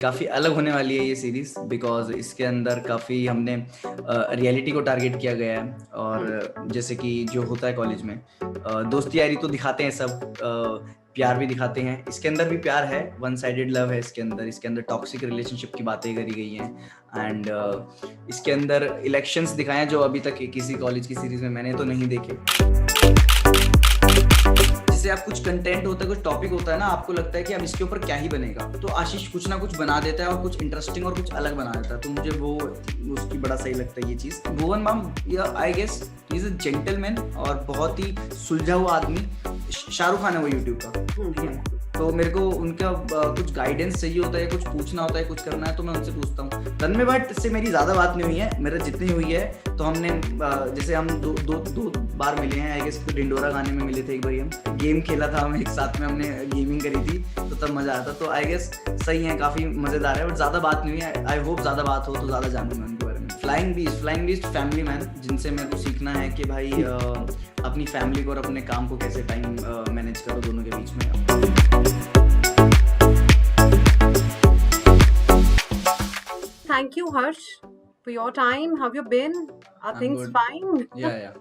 काफ़ी अलग होने वाली है ये सीरीज़ बिकॉज़ इसके अंदर काफ़ी हमने रियलिटी को टारगेट किया गया है और जैसे कि जो होता है कॉलेज में दोस्ती यारी तो दिखाते हैं सब प्यार भी दिखाते हैं। इसके अंदर भी प्यार है, वन साइडेड लव है इसके अंदर टॉक्सिक रिलेशनशिप की बातें करी गई हैं एंड इसके अंदर इलेक्शंस दिखाए हैं जो अभी तक किसी कॉलेज की सीरीज़ में मैंने तो नहीं देखे। जैसे आप कुछ कंटेंट होता है, कुछ टॉपिक होता है ना, आपको लगता है कि अब इसके ऊपर क्या ही बनेगा, तो आशीष कुछ ना कुछ बना देता है और कुछ इंटरेस्टिंग और कुछ अलग बना देता है, तो मुझे वो उसकी बड़ा सही लगता है ये चीज़। Bhuvan ma'am I guess he is a gentleman और बहुत ही सुलझा हुआ आदमी। शाहरुख खान है वो यूट्यूब का, ठीक है, तो मेरे को उनका कुछ गाइडेंस चाहिए होता है, कुछ पूछना होता है, कुछ करना है तो मैं उनसे पूछता हूँ। तन्मय भट्ट से मेरी ज़्यादा बात नहीं हुई है, मेरा जितनी हुई है तो हमने जैसे हम दो बार मिले हैं, आई गेस डिंडोरा गाने में मिले थे, एक बार हम गेम खेला था, हम एक साथ में हमने गेमिंग करी थी तो तब मज़ा आता। तो आई गेस सही है, काफ़ी मज़ेदार है, बट ज़्यादा बात नहीं हुई है। आई होप ज़्यादा बात हो तो ज़्यादा जानूँ मैं उनके बारे में। फ्लाइंग बीस्ट फैमिली मैन, जिनसे मेरे को सीखना है कि भाई अपनी फैमिली को और अपने काम को कैसे टाइम मैनेज करो दोनों के बीच में। Thank you, Harsh, for your time. How have you been? Are I'm things good. fine? Yeah.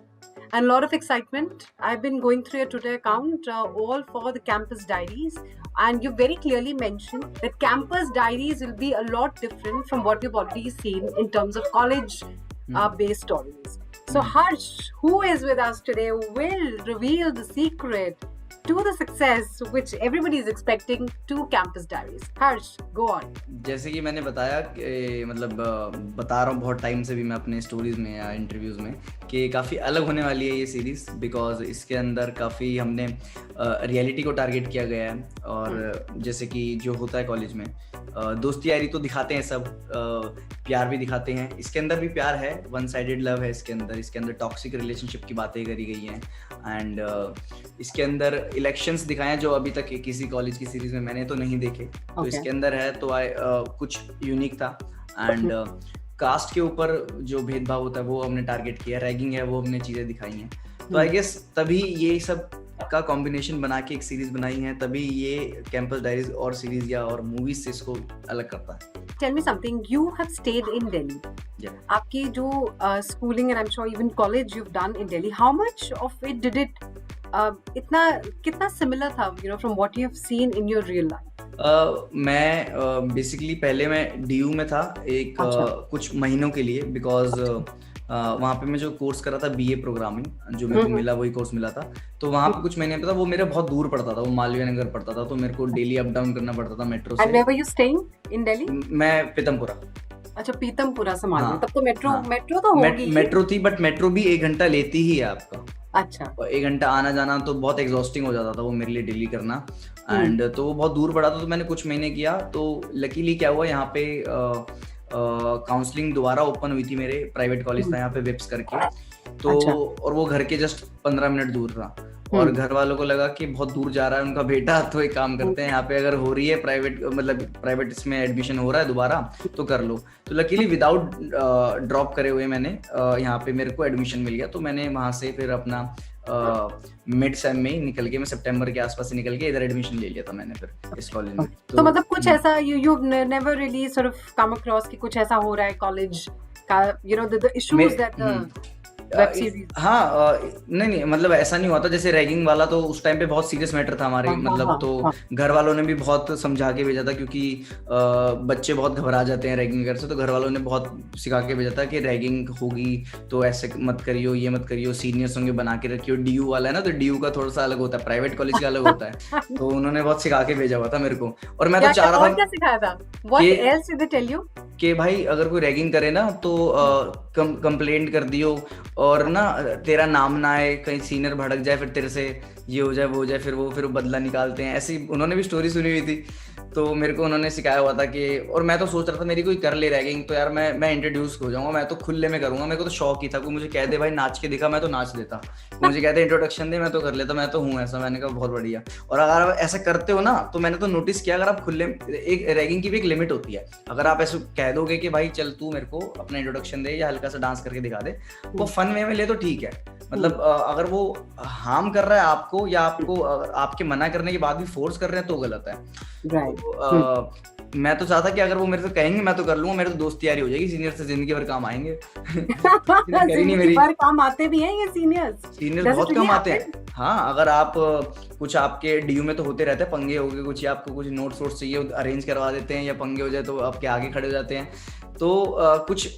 And a lot of excitement. I've been going through your Twitter account, all for the Campus Diaries. And you very clearly mentioned that Campus Diaries will be a lot different from what you've already seen in terms of college-based stories. So, Harsh, who is with us today, will reveal the secret to the success which everybody is expecting to Campus Diaries. Harsh, go on. जैसे कि मैंने बताया कि मतलब बता रहा हूँ बहुत टाइम से भी मैं अपने स्टोरीज में या इंटरव्यूज़ में कि काफ़ी अलग होने वाली है ये सीरीज़ बिकॉज इसके अंदर काफ़ी हमने रियलिटी को टारगेट किया गया है और जैसे कि जो होता है कॉलेज में दोस्ती यारी तो दिखाते हैं सब प्यार भी दिखाते हैं। इसके अंदर भी प्यार है, वन साइडेड लव है इसके अंदर टॉक्सिक रिलेशनशिप की बातें करी गई हैं एंड इसके अंदर इलेक्शंस दिखाए हैं जो अभी तक किसी कॉलेज की सीरीज में मैंने तो नहीं देखे। तो इसके अंदर है तो कुछ यूनिक था एंड कास्ट के ऊपर जो भेदभाव होता है वो हमने टारगेट किया, रैगिंग है वो हमने चीज़ें दिखाई हैं। तो आई गेस तभी ये सब का कॉम्बिनेशन बना के एक सीरीज बनाई है, तभी ये कैंपस डायरीज और सीरीज या और मूवीज से इसको अलग करता है। Tell me something. You have stayed in Delhi. Yeah. आपकी जो schooling and I'm sure even college you've done in Delhi. How much of it did it कितना similar था, from what you have seen in your real life? मैं basically पहले मैं DU में था एक कुछ महीनों के लिए बिकॉज वहाँ पे मैं जो कोर्स कर रहा था BA प्रोग्रामिंग जो मेरे को मिला वही कोर्स मिला था। तो वहाँ पे कुछ महीने पे था, वो मेरे बहुत दूर पड़ता था, वो मालवीय नगर पड़ता था, तो मेरे को डेली अप डाउन करना पड़ता था मेट्रो से। And where were you staying in Delhi? मैं पीतमपुरा। अच्छा, पीतमपुरा से मालवीय। हाँ, तब तो मेट्रो तो होगी। मेट्रो थी बट मेट्रो भी 1 घंटा लेती ही है आपका। अच्छा, 1 घंटा आना जाना तो बहुत एग्जॉस्टिंग हो जाता था वो मेरे लिए डेली करना एंड तो वो बहुत दूर पड़ा था। तो मैंने कुछ महीने किया, तो लकीली क्या हुआ यहाँ पे काउंसलिंग दोबारा ओपन हुई थी, मेरे प्राइवेट कॉलेज था यहाँ पे विप्स करके, तो और वो घर के जस्ट 15 मिनट दूर था और घर वालों को लगा कि बहुत दूर जा रहा है उनका बेटा, तो एक काम करते हैं यहाँ पे अगर हो रही है प्राइवेट इसमें एडमिशन हो रहा है दोबारा तो कर लो। तो लकीली विदाउट ड्रॉप करे हुए मैंने यहाँ पे मेरे को एडमिशन मिल गया। तो मैंने वहाँ से फिर अपना मिड सेम में निकल के, मैं सितंबर के आसपास से निकल के इधर एडमिशन ले लिया था मैंने फिर इस कॉलेज में। तो मतलब कुछ ऐसा you never really sort of come across कि कुछ ऐसा हो रहा है कॉलेज का, the issues that web series. हाँ नहीं मतलब ऐसा नहीं हुआ था, जैसे रैगिंग वाला तो उस टाइम पे बहुत सीरियस मैटर था हमारे, मतलब तो घर वालों ने भी बहुत समझा के भेजा था क्योंकि बच्चे बहुत घबरा जाते हैं रैगिंग वगैरह से, तो घर वालों ने बहुत सिखा के भेजा था कि रैगिंग होगी तो ऐसे मत करियो, ये मत करियो, सीनियर्स होंगे बना के रखियो। DU वाला है ना, तो DU का थोड़ा सा अलग होता है, प्राइवेट कॉलेज का अलग होता है, तो उन्होंने बहुत सिखा के भेजा हुआ था मेरे को। और मैं तो चाह रहा था, क्या सिखाया था? What else did they tell you? कि भाई अगर कोई रैगिंग करे ना तो कंप्लेंट कर दियो और ना तेरा नाम ना आए, कहीं सीनियर भड़क जाए फिर तेरे से ये हो जाए वो हो जाए, फिर वो बदला निकालते हैं। ऐसी उन्होंने भी स्टोरी सुनी हुई थी, तो मेरे को उन्होंने सिखाया हुआ था कि, और मैं तो सोच रहा था मेरी कोई कर ले रैगिंग तो यार मैं इंट्रोड्यूस हो जाऊंगा, मैं तो खुले में करूंगा। मेरे को तो शौक ही था, कोई मुझे कह दे भाई नाच के दिखा, मैं तो नाच देता, मुझे कहते इंट्रोडक्शन दे मैं तो कर लेता, मैं तो हूँ ऐसा। मैंने कहा बहुत बढ़िया। और अगर आप ऐसा करते हो ना, तो मैंने तो नोटिस किया अगर आप खुले, एक रैगिंग की भी एक लिमिट होती है, अगर आप ऐसे कह दोगे कि भाई चल तू मेरे को अपना इंट्रोडक्शन दे या हल्का सा डांस करके दिखा दे, वो फन वे में ले तो ठीक है, मतलब अगर वो हार्म कर रहा है आपको या आपको आपके मना करने के बाद भी फोर्स कर रहे हैं तो गलत है। राइट। तो मैं तो चाहता कि अगर वो मेरे से कहेंगे मैं तो कर लूंगा, मेरे तो दोस्ती यारी हो जाएगी, सीनियर से जिंदगी भर काम आएंगे। करी नहीं मेरी, पर काम आते भी हैं ये सीनियर्स बहुत कम आते हैं। हाँ, अगर आप कुछ आपके डीयू में तो होते रहते हैं पंगे हो गए कुछ, या आपको कुछ नोट्स वोट्स चाहिए अरेंज करवा देते हैं, या पंगे हो जाए तो आपके आगे खड़े हो जाते हैं। तो कुछ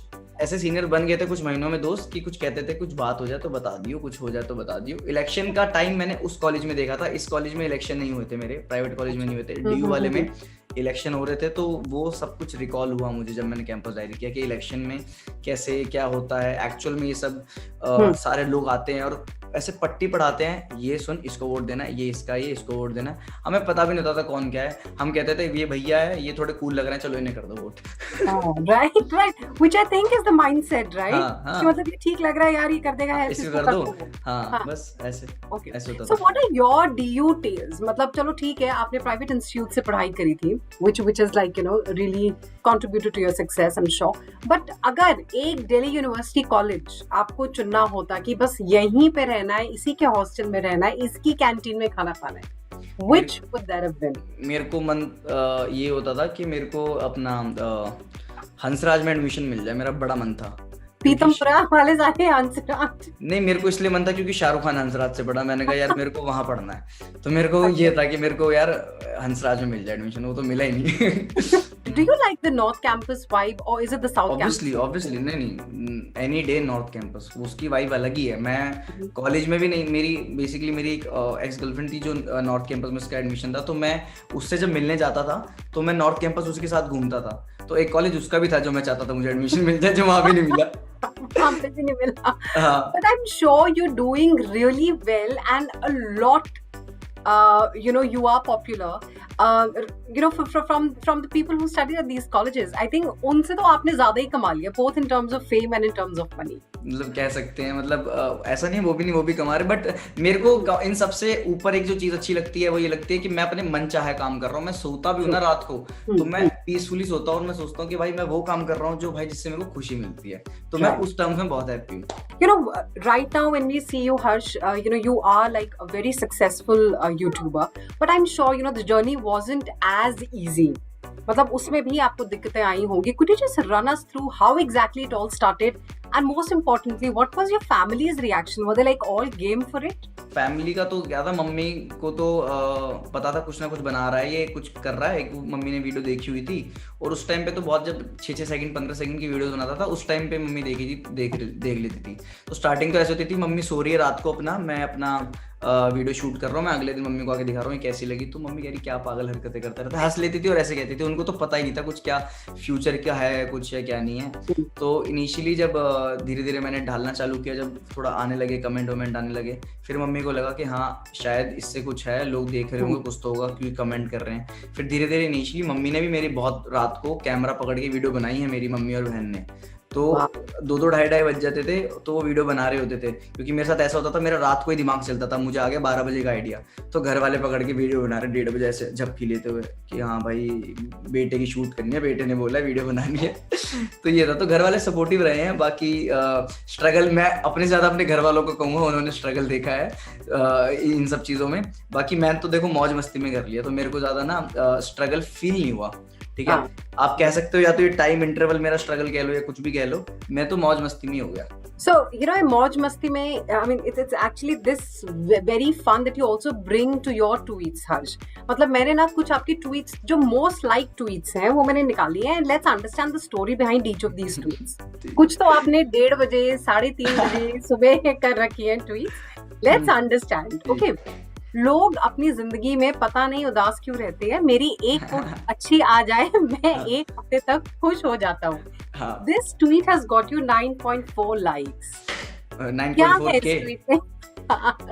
ऐसे सीनियर बन गए थे कुछ महीनों में दोस्त कि कुछ कहते थे कुछ बात हो जाए तो बता दियो, कुछ हो जाए तो बता दियो। इलेक्शन का टाइम मैंने उस कॉलेज में देखा था, इस कॉलेज में इलेक्शन नहीं हुए थे मेरे, प्राइवेट कॉलेज में नहीं हुए थे, डीयू वाले में इलेक्शन हो रहे थे। तो वो सब कुछ रिकॉल हुआ मुझे जब मैंने कैंपस डायरी किया कि इलेक्शन में कैसे क्या होता है एक्चुअल में। ये सब सारे लोग आते हैं और ऐसे पट्टी पढ़ाते हैं, ये सुन इसको वोट देना, ये इसका, ये इसको वोट देना। हमें पता भी नहीं होता था कौन क्या है, हम कहते थे ये भैया है, ये थोड़े कूल लग रहे हैं, चलो इन्हें कर दो vote. Right right, which I think is the mindset, right? कि मतलब ये ठीक लग रहा है यार, ये कर देगा, है इसको कर दो। हाँ, बस ऐसे ऐसे होता था। So what are your DU tales? मतलब चलो ठीक है, आपने प्राइवेट इंस्टीट्यूट से पढ़ाई करी थी, which is like really contributed to your success, I am sure. But अगर एक दिल्ली यूनिवर्सिटी कॉलेज आपको चुनना होता कि बस यहीं पे रहना है, इसी के हॉस्टल में रहना है, इसकी कैंटीन में खाना खाना है, which would that have been? मेरे को मन ये होता था कि मेरे को अपना हंसराज में एडमिशन मिल जाए, मेरा बड़ा मन था। पीतमपुरा वाले जाके हंसराज? नहीं, मेरे को इसलिए मन था क्योंकि शाहरुख खान हंसराज से पढ़ा, मैंने कहा यार मेरे को वहां पढ़ना है, तो मेरे को ये था कि मेरे को यार हंसराज में मिल जाए एडमिशन, वो तो मिला ही नहीं। Do you like the North Campus vibe or is it the South Campus? Obviously, नहीं, any day North Campus, उसकी वाइब अलग ही है। मैं कॉलेज में भी नहीं, मेरी एक एक्स गर्लफ्रेंड थी जो नॉर्थ कैंपस में उसका एडमिशन था, तो मैं उससे जब मिलने जाता था तो मैं नॉर्थ कैंपस उसके साथ घूमता था। तो एक कॉलेज उसका भी था जो मैं चाहता था मुझे एडमिशन मिल जाए, जो वहाँ भी नहीं मिला। वहाँ पे भी नहीं मिला। But I'm sure you're doing really well and a lot. You are popular. From the people who study at these colleges, I think उनसे तो आपने ज्यादा ही कमा लिया, both in terms of fame and in terms of money. मतलब कह सकते हैं, मतलब ऐसा नहीं वो भी कमा रहे, बट मेरे को इन सबसे ऊपर एक जो चीज अच्छी लगती है वो ये लगती है कि मैं अपने मन चाहे काम कर रहा हूँ। मैं सोता भी हूँ ना रात को, तो मैं पीसफुली सोता हूँ और मैं सोचता हूँ कि भाई मैं वो काम कर रहा हूँ जो भाई जिससे मेरे को खुशी मिलती है, तो मैं उस टर्म्स में बहुत हैप्पी हूँ। Right now when we see you, Harsh, you are like a very successful YouTuber, but I'm sure the journey wasn't as easy. मतलब उसमें भी आपको दिक्कतें आई होंगी. Could you just run us through how exactly it all started, and most importantly, what was your family's reaction? Were they like all game for it? Family का तो क्या था, मम्मी को तो पता था कुछ ना कुछ बना रहा है, ये कुछ कर रहा है। एक मम्मी ने वीडियो देखी हुई थी, और उस टाइम पे तो बहुत, जब 6-6 सेकंड 15 सेकंड की वीडियो बनाता था उस टाइम पे मम्मी देख लेती थी। तो स्टार्टिंग तो ऐसे होती थी, मम्मी सो रही है रात को, मैं अपना वीडियो शूट कर रहा हूँ, मैं अगले दिन मम्मी को आके दिखा रहा हूँ कैसी लगी, तो मम्मी कह रही क्या पागल हरकतें करता रहता, हंस लेती थी और ऐसे कहती थी। उनको तो पता ही नहीं था कुछ क्या फ्यूचर क्या है, कुछ है क्या नहीं है। तो इनिशियली जब धीरे धीरे मैंने ढालना चालू किया, जब थोड़ा आने लगे कमेंट वमेंट आने लगे, फिर मम्मी को लगा कि हाँ शायद इससे कुछ है, लोग देख रहे होंगे, कुछ तो होगा क्योंकि कमेंट कर रहे हैं। फिर धीरे धीरे इनिशियली मम्मी ने भी मेरी बहुत रात को कैमरा पकड़ के वीडियो बनाई है, मेरी मम्मी और बहन ने। तो 2-2 ढाई बज जाते थे तो वो वीडियो बना रहे होते थे, क्योंकि मेरे साथ ऐसा होता था, मेरा रात को ही दिमाग चलता था, मुझे आ गया 12 बजे का आइडिया, तो घर वाले पकड़ के वीडियो बना रहे 1:30 बजे ऐसे झपकी लेते हुए कि हाँ भाई बेटे की शूट करनी है, बेटे ने बोला वीडियो बनानी है। तो ये था, तो घर वाले सपोर्टिव रहे हैं। बाकी स्ट्रगल मैं अपने ज्यादा अपने घर वालों को कहूँगा, उन्होंने स्ट्रगल देखा है इन सब चीजों में। बाकी मैं तो देखो मौज मस्ती में कर लिया, तो मेरे को ज्यादा ना स्ट्रगल फील नहीं हुआ। ठीक है, आप कह सकते हो या तो ये टाइम इंटरवल मेरा स्ट्रगल कह लो या कुछ भी कह लो, मैं तो मौज मस्ती में हो गया। So मौज मस्ती में, I mean it's actually this very fun that you also bring to your tweets, Harsh. मतलब मैंने ना कुछ आपकी tweets जो most like tweets हैं वो मैंने निकाली हैं, and let's understand the story behind each of these tweets. कुछ तो आपने 1:30 बजे 3:30 बजे सुबह कर रखी है tweets. Let's understand. Okay. लोग अपनी जिंदगी में पता नहीं उदास क्यों रहते हैं, मेरी एक पोस्ट अच्छी आ जाए मैं एक हफ्ते तक खुश हो जाता हूँ। This tweet has got you 9.4 likes. 9.4K.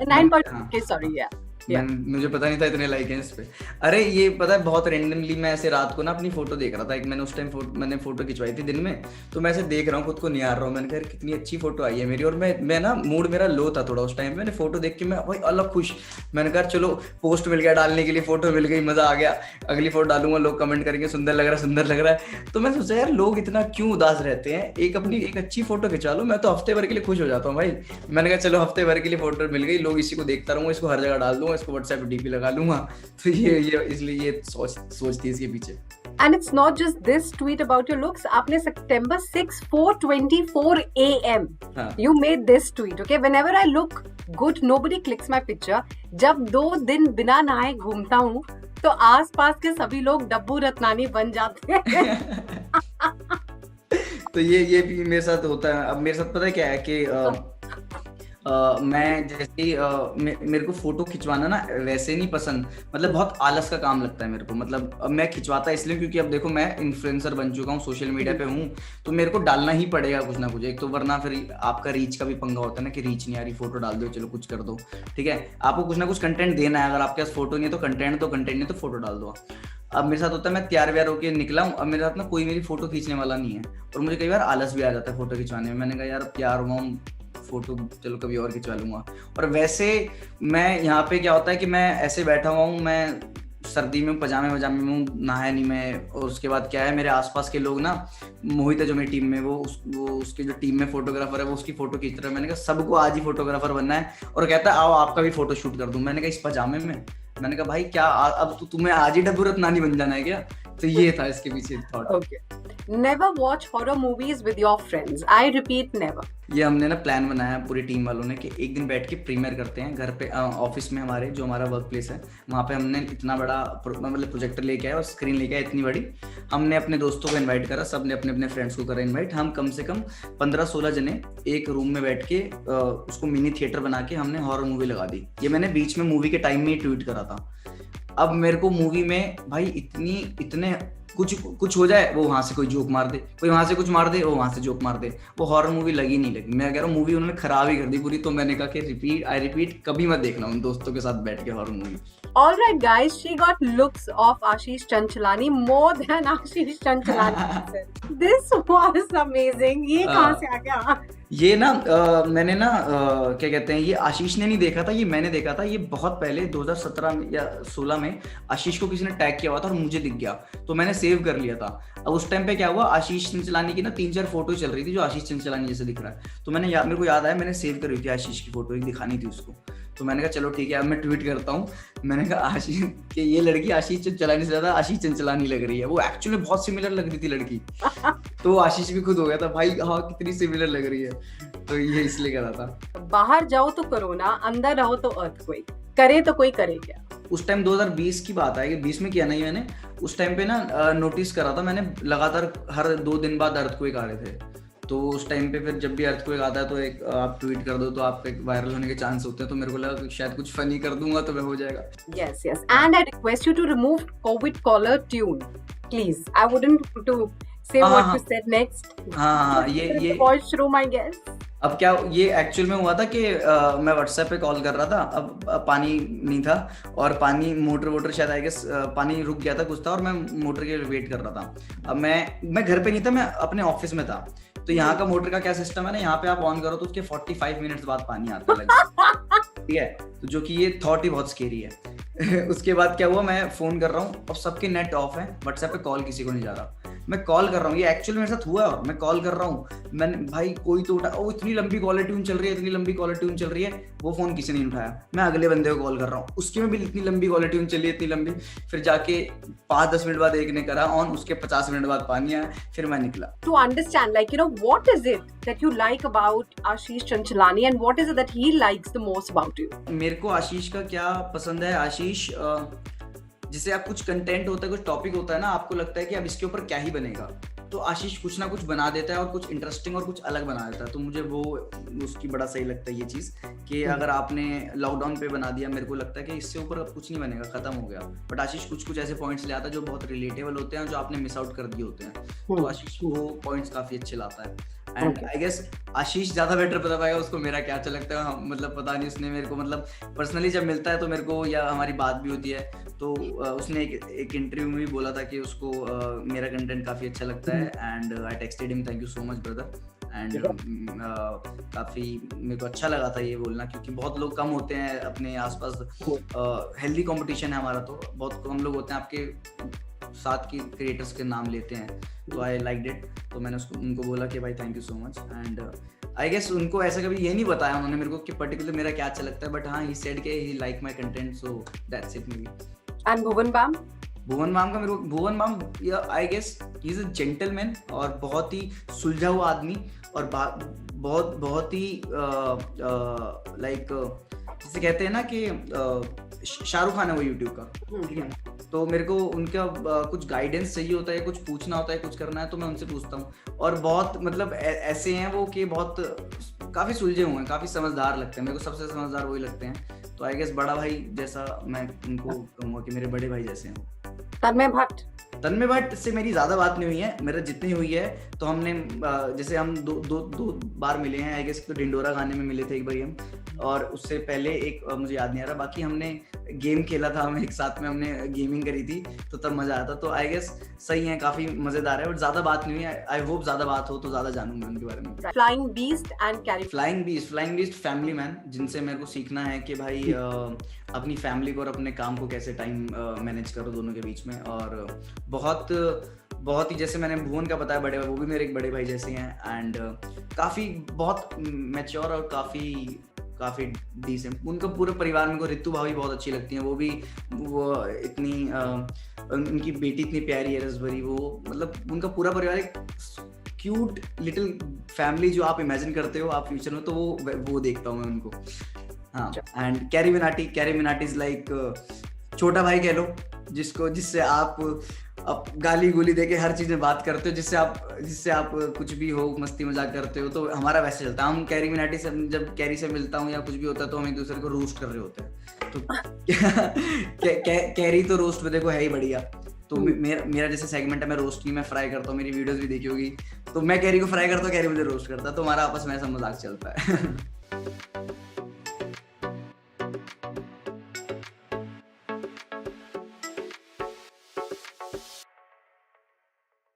9.4K, sorry, yeah. मुझे पता नहीं था इतने लाइक हैं इस पे। अरे ये पता है बहुत रेंडमली मैं ऐसे रात को ना अपनी फोटो देख रहा था, एक मैंने उस टाइम मैंने फोटो खिंचवाई थी दिन में, तो मैं ऐसे देख रहा हूँ खुद को निहार रहा हूँ, मैंने कहा यार कितनी अच्छी फोटो आई है मेरी, और मैं ना मूड मेरा लो था थोड़ा उस टाइम पे, मैंने फोटो देख के मैं भाई अलग खुश, मैंने कहा चलो पोस्ट मिल गया डालने के लिए, फोटो मिल गई, मजा आ गया, अगली फोटो डालूंगा, लोग कमेंट करेंगे सुंदर लग रहा है सुंदर लग रहा है। तो मैं सोचा यार लोग इतना क्यों उदास रहते हैं, एक अच्छी फोटो खिंचा लो, मैं तो हफ्ते भर के लिए खुश हो जाता हूँ भाई। मैंने कहा चलो हफ्ते भर के लिए फोटो मिल गई, लोग इसी को देखता रहूंगा, इसको हर जगह डाल दूंगा, इसको व्हाट्सएप पे डीपी लगा लूंगा। तो ये इसलिए ये सोच थी इसके पीछे। And it's not just this tweet about your looks. आपने September 6, 4:24 a.m. You made this tweet. Okay, whenever I look good, nobody clicks my picture. जब 2 दिन बिना नहाए घूमता हूँ तो आसपास के सभी लोग डब्बू रत्नानी बन जाते हैं। तो ये भी मेरे साथ होता है। अब मेरे साथ पता है क्या है कि मैं जैसे मेरे को फोटो खिंचवाना ना वैसे नहीं पसंद, मतलब बहुत आलस का काम लगता है मेरे को, मतलब अब मैं खिंचवाता इसलिए क्योंकि अब देखो मैं इन्फ्लुएंसर बन चुका हूँ, सोशल मीडिया पे हूँ, तो मेरे को डालना ही पड़ेगा कुछ ना कुछ, एक तो वरना फिर आपका रीच का भी पंगा होता है ना कि रीच नहीं आ रही, फोटो डाल दो चलो कुछ कर दो, ठीक है, आपको कुछ ना कुछ कंटेंट देना है, अगर आपके पास फोटो नहीं है तो कंटेंट नहीं तो फोटो डाल दो। अब मेरे साथ होता है मैं तैयार व्यार होकर निकला हूँ, अब मेरे साथ ना कोई मेरी फोटो खींचने वाला नहीं है, और मुझे कई बार आलस भी आ जाता है फोटो खिंचवाने में, मैंने कहा यार तैयार हुआ हूँ फोटो चलो कभी और खिंचवा लूंगा। और वैसे मैं यहाँ पे क्या होता है कि मैं ऐसे बैठा हुआ हूँ, मैं सर्दी में पजामे में हूँ, नहाया नहीं मैं, और उसके बाद क्या है मेरे आसपास के लोग ना, मोहित है जो मेरी टीम में, वो उसके जो टीम में फोटोग्राफर है वो उसकी फोटो खींच रहा है, मैंने कहा सबको आज ही फोटोग्राफर बनना है, और कहता है आओ आपका भी फोटो शूट कर दूं, मैंने कहा इस पजामे में, मैंने कहा भाई क्या अब तुम्हें आज ही डब्बू रत्नानी बन जाना है क्या? तो ये था इसके पीछे thought. Okay, never watch horror movies with your friends, I repeat never. ये हमने ना प्लान बनाया पूरी टीम वालों ने कि एक दिन बैठ के प्रीमियर करते हैं घर पे, ऑफिस में हमारे जो हमारा वर्क प्लेस है वहाँ पे हमने इतना बड़ा मतलब प्रोजेक्टर लेके आए और स्क्रीन लेके आए इतनी बड़ी, हमने अपने दोस्तों को इनवाइट करा, सबने अपने अपने फ्रेंड्स को करा इनवाइट, हम कम से कम 15-16 जने एक रूम में बैठ के उसको मिनी थिएटर बना के हमने हॉरर मूवी लगा दी। ये मैंने बीच में मूवी के टाइम में ही ट्वीट करा था। अब मेरे को मूवी में भाई इतने कुछ हो जाए, वो वहां से कोई जोक मार दे, कोई वहां से कुछ मार दे, वो वहां से जोक मार दे, वो हॉरर मूवी लगी नहीं लगी, मैं कह रहा हूँ मूवी उन्होंने खराब ही कर दी पूरी। तो मैंने कहा कि आई रिपीट कभी मत देखना उन दोस्तों के साथ बैठ के horror movie. All right, guys, she got looks of Ashish Chanchalani more than Ashish Chanchalani. This was amazing. ये कहाँ से आ गया? ये ना मैंने ना क्या कहते हैं, ये आशीष ने नहीं देखा था, ये मैंने देखा था, ये बहुत पहले 2017 या 16 में आशीष को किसी ने टैग किया हुआ था और मुझे दिख गया, तो मैंने सेव कर लिया था। अब उस टाइम पे क्या हुआ, आशीष चंचलानी की ना 3-4 फोटो चल रही थी जो आशीष चंचलानी जैसे दिख रहा है, तो मेरे को याद आया मैंने सेव करी थी आशीष की फोटो, एक दिखानी थी उसको, तो मैंने कहा चलो ठीक है अब मैं ट्वीट करता हूँ, मैंने कहा आशीष कि ये लड़की आशीष चंचलानी से ज्यादा आशीष चंचलानी लग रही है, वो एक्चुअली बहुत सिमिलर लग रही थी लड़की। तो आशीष भी खुद हो गया था भाई हाँ कितनी सिमिलर लग रही है, तो ये इसलिए करा था। बाहर जाओ तो कोरोना, अंदर रहो तो अर्थक्वेक, करे तो कोई करे क्या। उस टाइम 2020 की बात है कि 20 में किया नहीं मैंने, उस टाइम पे ना नोटिस करा था मैंने, लगातार हर 2 दिन बाद अर्थक्वेक आ रहे थे, तो उस टाइम पे फिर जब भी अर्थक्वेक आता है तो एक आप ट्वीट कर दो तो आपके वायरल होने के चांस होते हैं, तो मेरे को लगा कि शायद कुछ फनी कर दूंगा तो वह हो जाएगा। Yes, yes, and I request you to remove COVID caller tune, please. I wouldn't to say what you said next. हाँ ये वॉशरूम I guess. अब क्या ये एक्चुअल में हुआ था कि मैं व्हाट्सएप पे कॉल कर रहा था, अब पानी नहीं था और पानी मोटर शायद आई गेस पानी रुक गया था कुछ था, और मैं मोटर के वेट कर रहा था। अब मैं घर पे नहीं था, मैं अपने ऑफिस में था, तो यहाँ का मोटर का क्या सिस्टम है ना, यहाँ पे आप ऑन करो तो उसके 45 मिनट्स बाद पानी आता है, ठीक है, तो जो कि ये थॉट ही बहुत स्केरी है। उसके बाद क्या हुआ, मैं फोन कर रहा हूँ, अब सबके नेट ऑफ है, व्हाट्सएप पे कॉल किसी को नहीं जा रहा, मैं कॉल कर रहा हूँ, ये एक्चुअली मेरे साथ हुआ है, और मैं कॉल कर रहा हूँ, मैंने भाई कोई तो उठा, इतनी लंबी कॉलर ट्यून चल रही है, वो फोन किसी ने नहीं उठाया, मैं अगले बंदे को कॉल कर रहा हूँ, उसके में भी इतनी लंबी कॉलर ट्यून चली, इतनी लंबी, फिर जाके 5-10 मिनट बाद एक ने करा ऑन, उसके 50 मिनट बाद पानी आया, फिर मैं निकला। To understand, like, you know, what is it that you like about Ashish Chanchalani and what is it that he likes the most about you? मेरे को आशीष का क्या पसंद है, आशीष जैसे आप कुछ कंटेंट होता है, कुछ टॉपिक होता है ना, आपको लगता है कि अब इसके ऊपर क्या ही बनेगा, तो आशीष कुछ ना कुछ बना देता है और कुछ इंटरेस्टिंग और कुछ अलग बना देता है, तो मुझे वो उसकी बड़ा सही लगता है ये चीज़ कि अगर आपने लॉकडाउन पे बना दिया, मेरे को लगता है कि इससे ऊपर अब कुछ नहीं बनेगा, खत्म हो गया, बट आशीष कुछ ऐसे पॉइंट्स ले आता है जो बहुत रिलेटेबल होते हैं, जो आपने मिस आउट कर दिए होते हैं, तो आशीष वो पॉइंट्स काफ़ी अच्छे लाता है। And Okay. आई गेस आशीष ज्यादा बेटर बता पाएगा उसको मेरा क्या अच्छा लगता है। मतलब पता नहीं, उसने मेरे को मतलब पर्सनली जब मिलता है तो मेरे को, या हमारी बात भी होती है तो उसने एक इंटरव्यू में भी बोला था कि उसको मेरा कंटेंट काफी अच्छा लगता है। And I texted him, thank you so much brother. And काफी मेरे को अच्छा लगा था ये बोलना, क्योंकि बहुत लोग कम होते हैं अपने आसपास। हेल्दी कंपटीशन है हमारा, तो बहुत कम लोग होते हैं आपके साथ की क्रिएटर्स के नाम लेते हैं। तो आई लाइक इट, तो मैंने उनको बोला कि भाई thank you so much. And I guess उनको ऐसा कभी ये नहीं बताया उन्होंने मेरे को कि पर्टिकुलर मेरा क्या अच्छा लगता है, बट हाँ ही सेड के he like my content, so that's it may be. And Bhuvan Bam? Bhuvan ma'am का मेरे को, Bhuvan ma'am I guess he is a gentleman और बहुत ही सुलझा हुआ आदमी, और बहुत ही लाइक जिसे कहते हैं ना कि शाहरुख खान है वो यूट्यूब का, ठीक है। तो मेरे को उनका कुछ गाइडेंस चाहिए होता है, कुछ पूछना होता है, कुछ करना है तो मैं उनसे पूछता हूँ। और बहुत मतलब ऐसे हैं वो कि बहुत काफी सुलझे हुए हैं, काफी समझदार लगते हैं मेरे को, सबसे समझदार वही लगते हैं। तो आई गेस बड़ा भाई जैसा मैं उनको कहूँगा कि मेरे बड़े भाई जैसे हैं। Tanmay Bhatt? तन्मय भट्ट से मेरी ज्यादा बात नहीं हुई है, मेरा जितनी हुई है तो हमने जैसे हम दो बार मिले हैं आई गेस। तो ढिंडोरा गाने में मिले थे एक बार हम, और उससे पहले एक मुझे याद नहीं आ रहा। बाकी हमने गेम खेला था, हम एक साथ में हमने गेमिंग करी थी, तो तब मजा आया था। तो आई गेस सही है, काफी मजेदार है, बट ज्यादा बात नहीं हुई है। आई होप ज्यादा बात हो तो ज्यादा जानूंगा उनके बारे में। Flying Beast and Carrie. Flying beast family man, जिनसे मेरे को सीखना है कि भाई अपनी फैमिली को और अपने काम को कैसे टाइम मैनेज करो दोनों के बीच में। और बहुत ही जैसे मैंने भुवन का बताया बड़े भाई, वो भी मेरे एक बड़े भाई जैसे हैं। एंड काफी बहुत मैच्योर और काफी डिसेंट। उनका पूरे परिवार में को रितु भाभी बहुत अच्छी लगती हैं, वो इतनी उनकी बेटी इतनी प्यारी है रसभरी, वो मतलब उनका पूरा परिवार एक क्यूट लिटिल फैमिली जो आप इमेजिन करते हो आप फ्यूचर में, तो वो देखता हूँ मैं उनको। हाँ, and carry Minati is like छोटा भाई कह लो, जिससे आप गाली गुली देके हर चीज में बात करते हो, जिससे आप कुछ भी हो मस्ती मजाक करते हो। तो हमारा वैसे चलता है, हम कैरी मिनाटी से, जब कैरी से मिलता हूँ या कुछ भी होता है तो हम एक दूसरे को रोस्ट कर रहे होते हैं। तो कैरी तो रोस्ट में देखो है ही बढ़िया। तो मेरा जैसे सेगमेंट है, मैं रोस्ट नहीं, मैं फ्राई करता हूँ। मेरी वीडियोस भी देखी होगी, तो मैं कैरी को फ्राई करता हूँ, कैरी मुझे रोस्ट करता है, तो हमारा आपस में ऐसा मजाक चलता है।